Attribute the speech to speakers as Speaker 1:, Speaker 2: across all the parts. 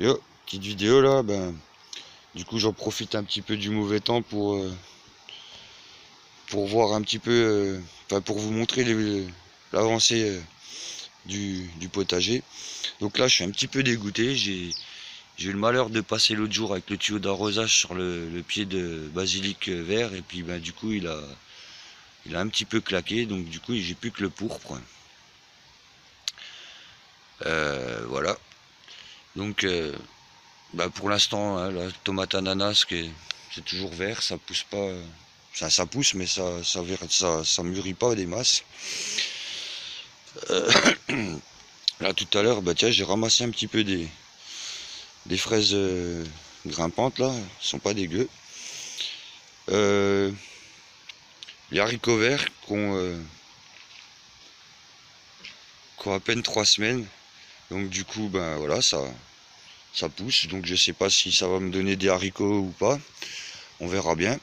Speaker 1: Yo, petite vidéo là, du coup j'en profite un petit peu du mauvais temps pour voir un petit peu, pour vous montrer l'avancée du potager. Donc là je suis un petit peu dégoûté, j'ai eu le malheur de passer l'autre jour avec le tuyau d'arrosage sur le pied de basilic vert et puis du coup il a un petit peu claqué, donc du coup j'ai plus que le pourpre. Voilà. Donc pour l'instant, hein, la tomate ananas c'est toujours vert, ça pousse pas. Ça pousse, mais ça mûrit pas des masses. Là tout à l'heure, tiens, j'ai ramassé un petit peu des fraises grimpantes là, elles sont pas dégueu. Les haricots verts qui ont à peine 3 semaines. Donc du coup, voilà, ça pousse. Donc je sais pas si ça va me donner des haricots ou pas. On verra bien.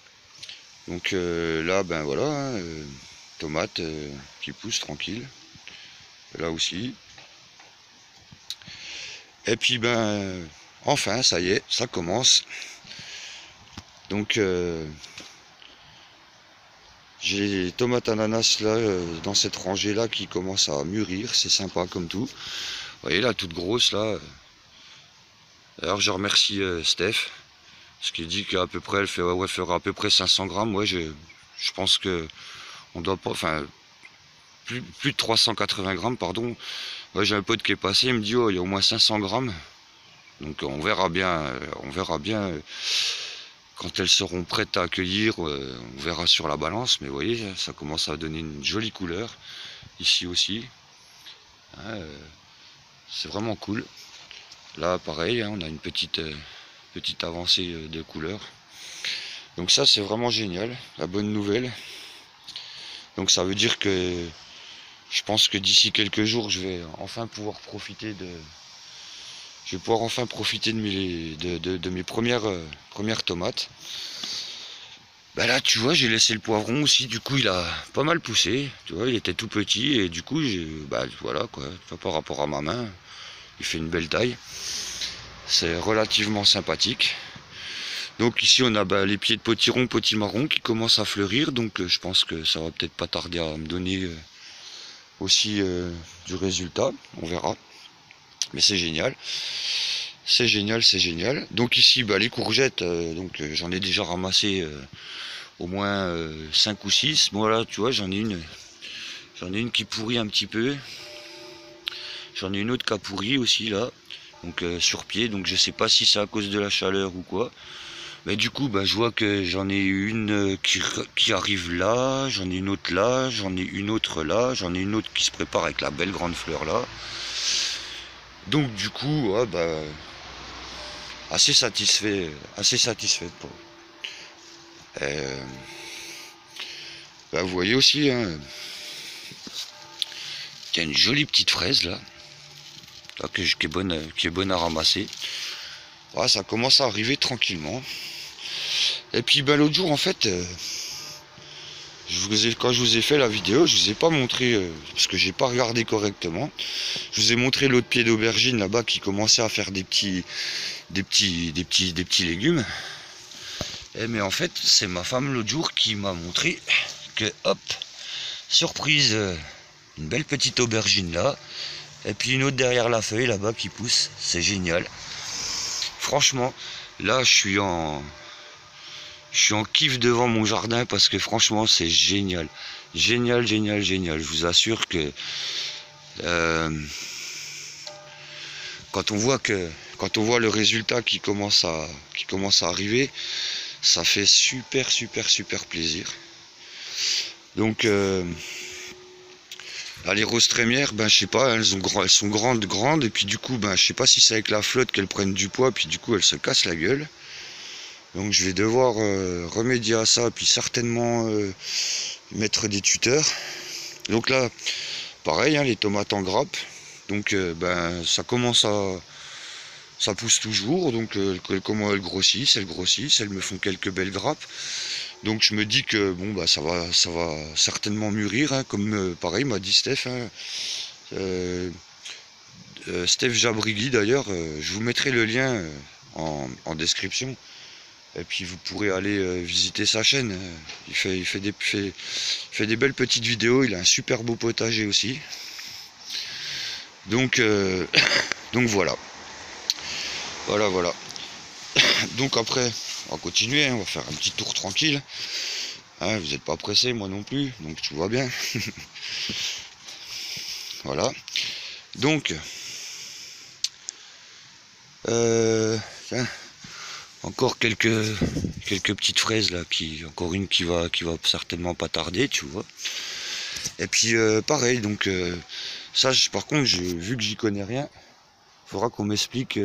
Speaker 1: Donc là, voilà, hein, tomates qui poussent tranquille. Là aussi. Et puis enfin, ça y est, ça commence. Donc j'ai les tomates ananas là dans cette rangée là qui commence à mûrir, c'est sympa comme tout. Vous voyez là, toute grosse là. Alors je remercie Steph, parce qu'il dit qu'à peu près elle fait, ouais, fera à peu près 500 grammes. Ouais, je pense que on doit pas, enfin plus de 380 grammes, pardon. Ouais, j'ai un pote qui est passé, il me dit oh il y a au moins 500 grammes. Donc on verra bien, quand elles seront prêtes à accueillir, on verra sur la balance. Mais vous voyez, ça commence à donner une jolie couleur ici aussi. Hein, c'est vraiment cool. Là pareil, hein, on a une petite avancée de couleur. Donc ça c'est vraiment génial, la bonne nouvelle. Donc ça veut dire que je pense que d'ici quelques jours je vais enfin pouvoir profiter de mes premières tomates. Là tu vois, j'ai laissé le poivron aussi, du coup il a pas mal poussé, tu vois, il était tout petit et du coup voilà quoi, par rapport à ma main, il fait une belle taille. C'est relativement sympathique. Donc ici on a les pieds de potimarron qui commencent à fleurir, donc je pense que ça va peut-être pas tarder à me donner aussi du résultat, on verra. Mais c'est génial. C'est génial, c'est génial. Donc ici, les courgettes, j'en ai déjà ramassé au moins 5 ou 6. Bon là, tu vois, j'en ai une qui pourrit un petit peu. J'en ai une autre qui a pourri aussi là. Donc sur pied, donc je sais pas si c'est à cause de la chaleur ou quoi. Mais du coup, je vois que j'en ai une qui arrive là, j'en ai une autre là, j'en ai une autre là, j'en ai une autre qui se prépare avec la belle grande fleur là. Donc du coup, ouais, assez satisfait pour. Vous voyez aussi, hein, il y a une jolie petite fraise là, qui est bonne à ramasser. Ouais, ça commence à arriver tranquillement. Et puis l'autre jour en fait, quand je vous ai fait la vidéo, je vous ai pas montré parce que j'ai pas regardé correctement. Je vous ai montré l'autre pied d'aubergine là-bas qui commençait à faire des petits légumes. Mais en fait, c'est ma femme l'autre jour qui m'a montré que hop, surprise, une belle petite aubergine là, et puis une autre derrière la feuille là-bas qui pousse. C'est génial. Franchement, là je suis en kiff devant mon jardin parce que franchement c'est génial. Génial, génial, génial. Je vous assure que quand on voit le résultat qui commence à arriver, ça fait super, super, super plaisir. Donc les roses trémières, je sais pas, elles sont grandes, et puis du coup, je sais pas si c'est avec la flotte qu'elles prennent du poids, puis du coup elles se cassent la gueule. Donc je vais devoir remédier à ça, puis certainement mettre des tuteurs. Donc là, pareil, hein, les tomates en grappe. Donc ça pousse toujours. Donc comment elles grossissent, elles me font quelques belles grappes. Donc je me dis que ça va certainement mûrir, hein, comme pareil m'a dit Steph. Hein, Steph Jabrigui d'ailleurs, je vous mettrai le lien en description. Et puis vous pourrez aller visiter sa chaîne. Il fait des belles petites vidéos, il a un super beau potager aussi. Donc, donc voilà. Voilà. Donc après, on va continuer, hein, on va faire un petit tour tranquille. Hein, vous n'êtes pas pressé, moi non plus, donc tu vois bien. Voilà. Donc, tiens, encore quelques petites fraises là, encore une qui va certainement pas tarder, tu vois. Et puis pareil, donc ça, par contre, vu que j'y connais rien, il faudra qu'on m'explique,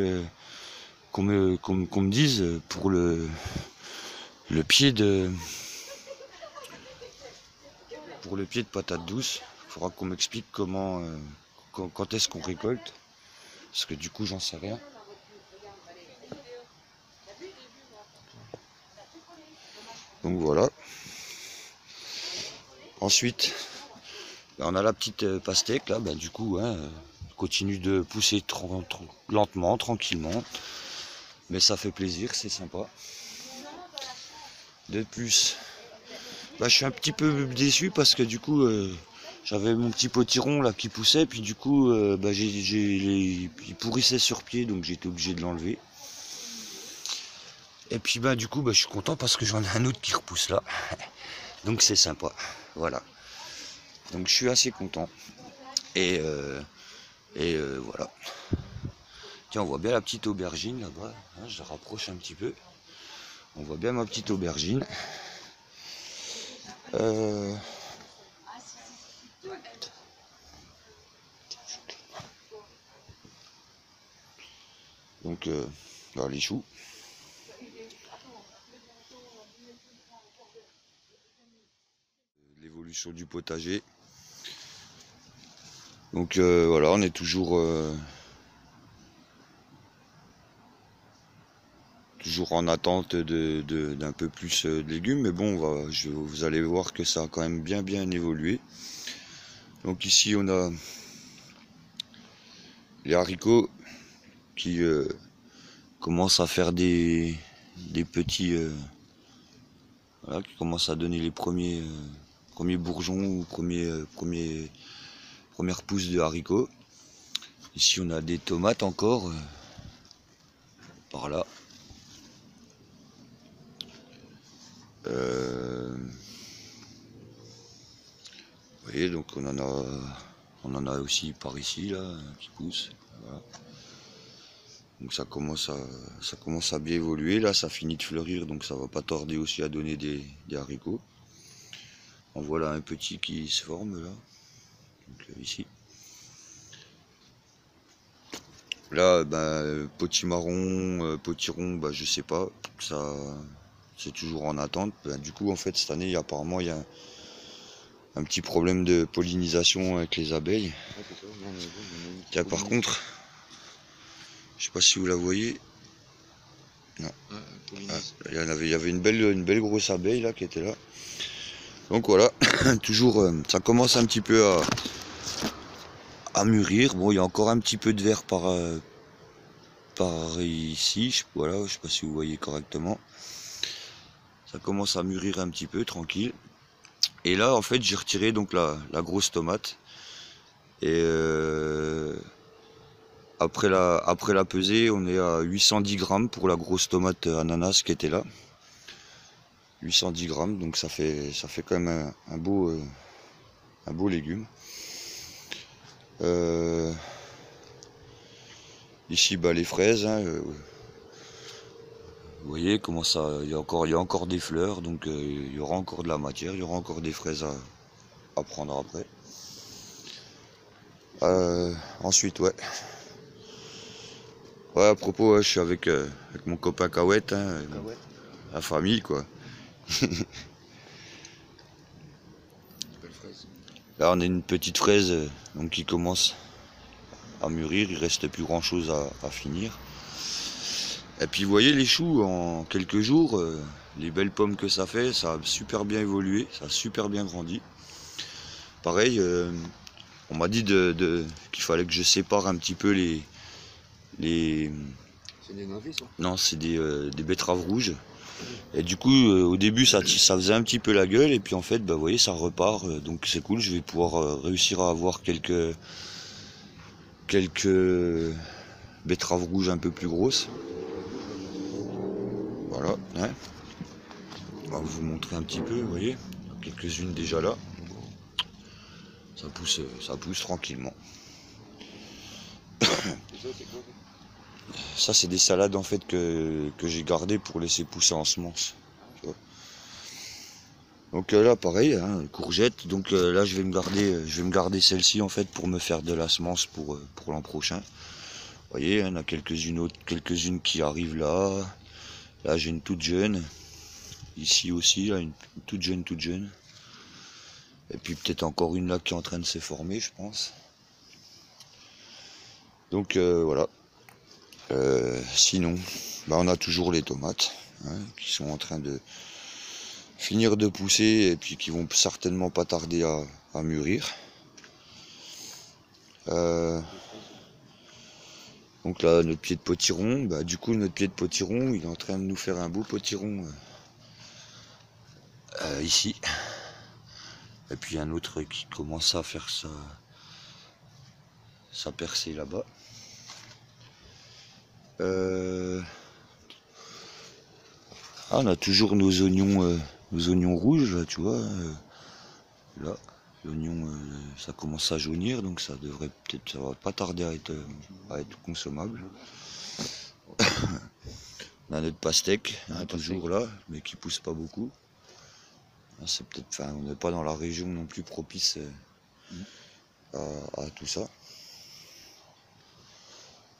Speaker 1: qu'on me dise pour le pied de patate douce. Il faudra qu'on m'explique comment, quand est-ce qu'on récolte, parce que du coup, j'en sais rien. Donc voilà. Ensuite, on a la petite pastèque là, du coup, hein, continue de pousser lentement, tranquillement. Mais ça fait plaisir, c'est sympa. De plus, je suis un petit peu déçu parce que du coup, j'avais mon petit potiron là qui poussait, puis du coup, il pourrissait sur pied, donc j'ai été obligé de l'enlever. Et puis du coup, je suis content parce que j'en ai un autre qui repousse là. Donc c'est sympa, voilà. Donc je suis assez content. Et voilà. Tiens, on voit bien la petite aubergine là-bas. Hein, je la rapproche un petit peu. On voit bien ma petite aubergine. Donc, voilà les choux. L'évolution du potager. Donc voilà, on est toujours en attente d'un peu plus de légumes, mais bon, vous allez voir que ça a quand même bien évolué. Donc ici on a les haricots qui commencent à faire des petits, voilà, qui commencent à donner les premiers bourgeons ou premières pousses de haricots. Ici on a des tomates encore par là. Vous voyez, donc on en a aussi par ici là qui pousse. Voilà. Donc ça commence à bien évoluer. Là ça finit de fleurir, donc ça va pas tarder aussi à donner des haricots. En voilà un petit qui se forme là. Donc ici. Là, potimarron, potiron, je sais pas. Ça, c'est toujours en attente. Du coup, en fait, cette année, apparemment, il y a un petit problème de pollinisation avec les abeilles. Tiens, par contre, je sais pas si vous la voyez. Non. Il y avait une belle grosse abeille là qui était là. Donc voilà, toujours, ça commence un petit peu à mûrir. Bon, il y a encore un petit peu de vert par ici. Voilà, je sais pas si vous voyez correctement. Ça commence à mûrir un petit peu, tranquille. Et là, en fait, j'ai retiré donc la grosse tomate. Et après la pesée, on est à 810 grammes pour la grosse tomate ananas qui était là. 810 grammes, donc ça fait quand même un beau légume. Ici, les fraises. Hein, vous voyez comment ça, il y a encore des fleurs, donc il y aura encore de la matière, il y aura encore des fraises à prendre après. Ensuite, ouais, à propos, je suis avec mon copain Cahouette, hein, la famille quoi. Là on a une petite fraise donc qui commence à mûrir, il reste plus grand chose à finir. Et puis vous voyez les choux, en quelques jours, les belles pommes que ça fait, ça a super bien évolué, ça a super bien grandi. Pareil, On m'a dit qu'il fallait que je sépare un petit peu les...
Speaker 2: C'est des navets, ça?
Speaker 1: Non, c'est des betteraves rouges. Et du coup, au début, ça faisait un petit peu la gueule. Et puis en fait, bah, vous voyez, ça repart. Donc c'est cool, je vais pouvoir réussir à avoir quelques betteraves rouges un peu plus grosses. Voilà, hein. On va vous montrer un petit peu, vous voyez. Quelques-unes déjà là. Ça pousse tranquillement. Ça, c'est des salades en fait que j'ai gardées pour laisser pousser en semences. Donc là, pareil, hein, courgettes. Donc là, je vais me garder celle-ci en fait pour me faire de la semence pour l'an prochain. Vous voyez, il y en a quelques-unes qui arrivent là. Là, j'ai une toute jeune. Ici aussi, là, une toute jeune. Et puis peut-être encore une là qui est en train de se former, je pense. Donc voilà. Sinon, bah, on a toujours les tomates hein, qui sont en train de finir de pousser et puis qui vont certainement pas tarder à mûrir. Donc là, notre pied de potiron, bah, du coup notre pied de potiron, il est en train de nous faire un beau potiron ici. Et puis un autre qui commence à faire sa percée là-bas. Ah, on a toujours nos oignons rouges, là, tu vois. Là, l'oignon, ça commence à jaunir, donc ça va pas tarder à être consommable. On a notre pastèque, hein, toujours là, mais qui pousse pas beaucoup. C'est peut-être, enfin, on n'est pas dans la région non plus propice à tout ça.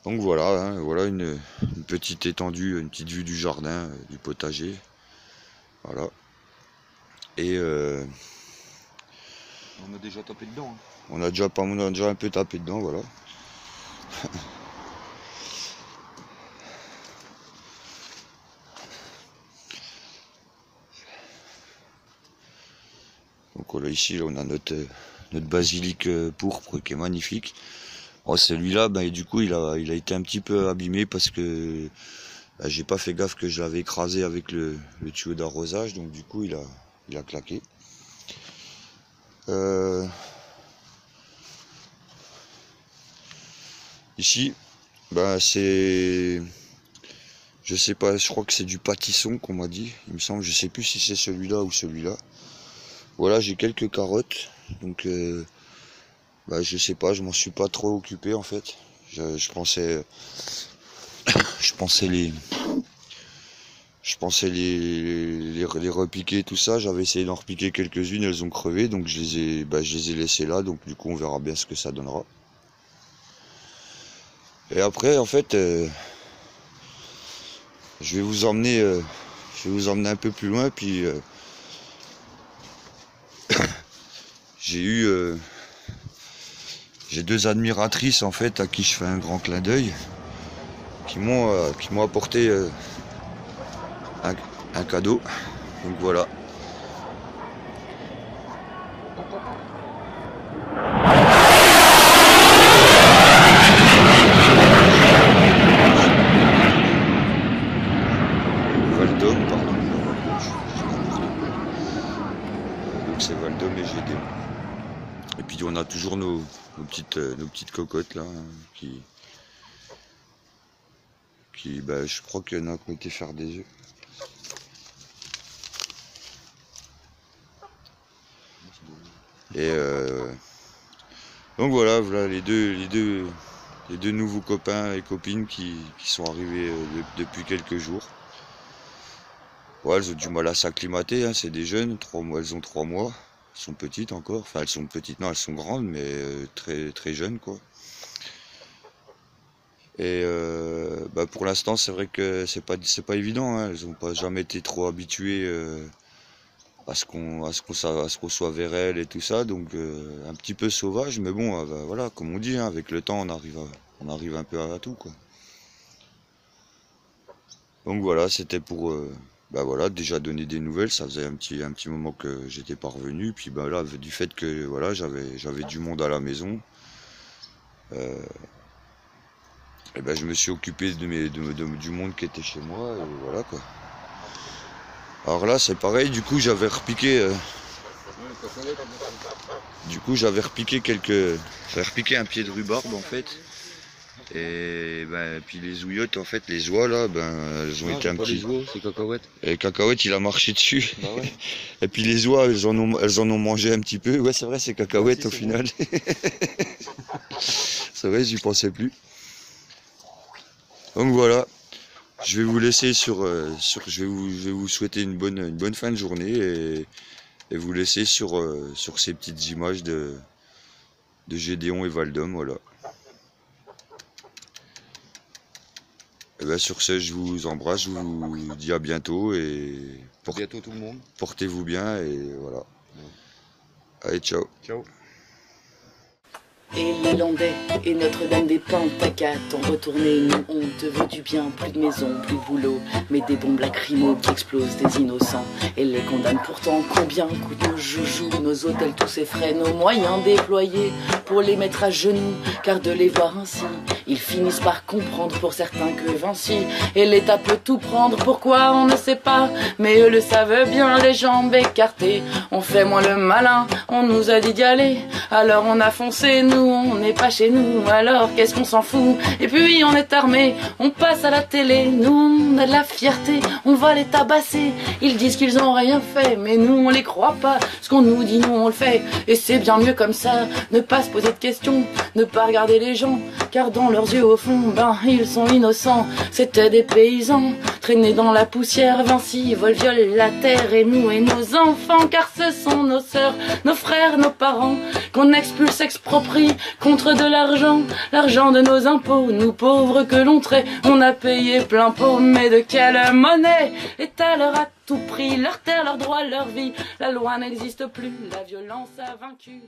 Speaker 1: Donc voilà, hein, voilà une petite étendue, une petite vue du jardin, du potager. Voilà. Et
Speaker 2: on a déjà tapé dedans. Hein.
Speaker 1: On a déjà un peu tapé dedans, voilà. Donc voilà, ici là, on a notre basilic pourpre qui est magnifique. Oh, celui-là, bah, du coup, il a été un petit peu abîmé parce que bah, j'ai pas fait gaffe que je l'avais écrasé avec le tuyau d'arrosage, donc du coup, il a claqué. Ici, bah, c'est, je sais pas, je crois que c'est du pâtisson qu'on m'a dit, il me semble, je sais plus si c'est celui-là ou celui-là. Voilà, j'ai quelques carottes, donc bah, je sais pas, je m'en suis pas trop occupé en fait. Je pensais les repiquer tout ça. J'avais essayé d'en repiquer quelques-unes, elles ont crevé, donc je les ai laissées là. Donc du coup, on verra bien ce que ça donnera. Et après, en fait, je vais vous emmener un peu plus loin. Puis j'ai deux admiratrices en fait à qui je fais un grand clin d'œil, qui m'ont apporté un cadeau. Donc voilà. Valdôme, pardon. Donc c'est Valdôme et Gédéon. Et puis on a toujours nos petites cocottes là, hein, qui bah, je crois qu'il y en a qui ont été faire des œufs. Et donc voilà les deux nouveaux copains et copines qui sont arrivés depuis quelques jours. Ouais, elles ont du mal à s'acclimater, hein, c'est des jeunes, elles ont 3 mois, elles sont petites encore, enfin elles sont petites, non elles sont grandes mais très très jeunes quoi. Et bah, pour l'instant c'est vrai que c'est pas évident, hein, elles n'ont jamais été trop habituées à ce qu'on soit vers elles et tout ça, donc un petit peu sauvage, mais bon bah, voilà, comme on dit, hein, avec le temps on arrive un peu à tout quoi. Donc voilà, c'était pour bah voilà, déjà donner des nouvelles. Ça faisait un petit moment que j'étais pas revenu. Puis bah là, du fait que voilà, j'avais du monde à la maison, et ben je me suis occupé du monde qui était chez moi, et voilà quoi. Alors là, c'est pareil. Du coup, j'avais repiqué. J'avais repiqué un pied de rhubarbe en fait. Et ben, puis les ouillottes, en fait, les oies là, ben, elles ont été un petit.
Speaker 2: Les oies, c'est cacahuètes.
Speaker 1: Et Cacahuète, il a marché dessus.
Speaker 2: Bah ouais.
Speaker 1: Et puis les oies, elles en ont mangé un petit peu. Ouais, c'est vrai, c'est Cacahuète au final. C'est vrai, j'y pensais plus. Donc voilà, je vais vous laisser je vais vous souhaiter une bonne fin de journée et vous laisser sur ces petites images de Gédéon et Valdom, voilà. Et ben sur ce, je vous embrasse, je vous dis à bientôt et
Speaker 2: Bientôt tout le monde.
Speaker 1: portez-vous bien et voilà. Allez, ciao.
Speaker 2: Ciao.
Speaker 3: Et les Landais et Notre-Dame des Pentacates ont retourné, nous on te veut du bien, plus de maison, plus de boulot, mais des bombes lacrymo qui explosent des innocents et les condamnent pourtant. Combien coûtent nos joujoux, nos hôtels, tous ces frais, nos moyens déployés pour les mettre à genoux, car de les voir ainsi, ils finissent par comprendre pour certains que Vinci et l'État peut tout prendre. Pourquoi on ne sait pas, mais eux le savent bien, les jambes écartées, on fait moins le malin, on nous a dit d'y aller, alors on a foncé, nous on n'est pas chez nous, alors qu'est-ce qu'on s'en fout? Et puis on est armé, on passe à la télé, nous on a de la fierté, on va les tabasser. Ils disent qu'ils ont rien fait, mais nous on les croit pas. Ce qu'on nous dit, nous on le fait, et c'est bien mieux comme ça. Ne pas se poser de questions, ne pas regarder les gens, car dans leurs yeux au fond, ben ils sont innocents. C'était des paysans, traînés dans la poussière. Vinci vole, viole la terre, et nous et nos enfants, car ce sont nos sœurs, nos frères, nos parents, qu'on expulse, exproprie contre de l'argent, l'argent de nos impôts, nous pauvres que l'on traite, on a payé plein pot, mais de quelle monnaie? L'État leur a tout pris, leur terre, leurs droits, leur vie, la loi n'existe plus, la violence a vaincu.